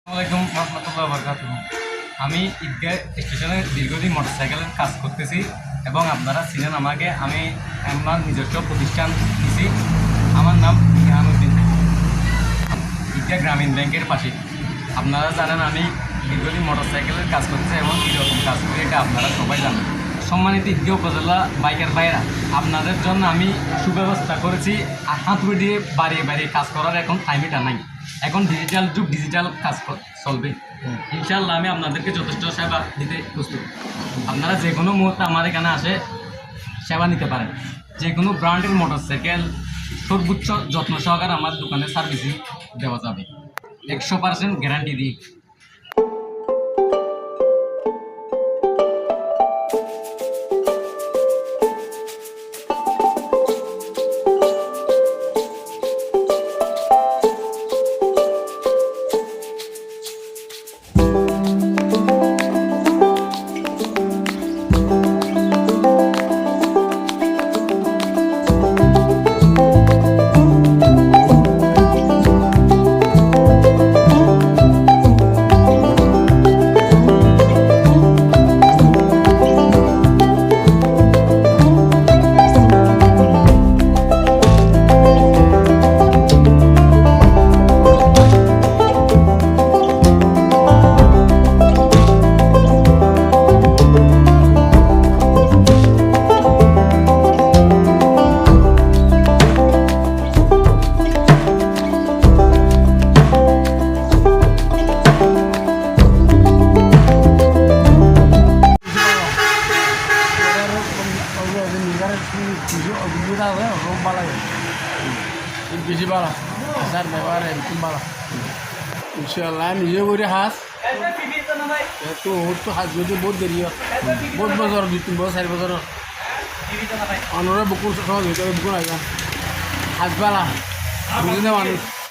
আসসালামাইকুম রহমতুল্লাহ বরকাতুহ। আমি ঈদগাহ স্টেশনে দীর্ঘদিন মোটরসাইকেলের কাজ করতেছি এবং আপনারা ছিলেন আমাকে। আমি আমার নিজস্ব প্রতিষ্ঠান দিছি। আমার নাম ইহানুদ্দিন, ঈদগাহ গ্রামীণ ব্যাংকের পাশে। আপনারা জানেন আমি দীর্ঘদিন মোটরসাইকেলের কাজ করতেছি এবং কীরকম কাজ করি এটা আপনারা সবাই জানেন। সম্মানিত ঈদগাহ উপজেলা বাইকের ভাইয়েরা, আপনাদের জন্য আমি সুব্যবস্থা করেছি। হাতুড়ি দিয়ে বাড়িয়ে বাড়িয়ে কাজ করার এখন টাইমটা নাই। এখন ডিজিটাল যুগ, ডিজিটাল কাজ চলবে। ইনশাআল্লাহ আমি আপনাদেরকে যথেষ্ট সেবা দিতে প্রস্তুত। আপনারা যে কোনো মুহূর্তে আমার এখানে আসে সেবা নিতে পারেন। যে কোনো ব্র্যান্ডের মোটরসাইকেল সর্বোচ্চ যত্ন সহকারে আমার দোকানে সার্ভিসিং দেওয়া যাবে, 100% গ্যারান্টি দিই। বেশি বাড়া আসার ব্যবহার এরকম বাড়া ইনশাল্লাহ নিজে করে হাস তো ওর তো হাস যদি বহুত দেরি বহুত বছর 2-3 বছর 4 বছর অনরে বুকুর সহজ হইতে বুকুর আইবা হাস বালা বুঝে না মানুষ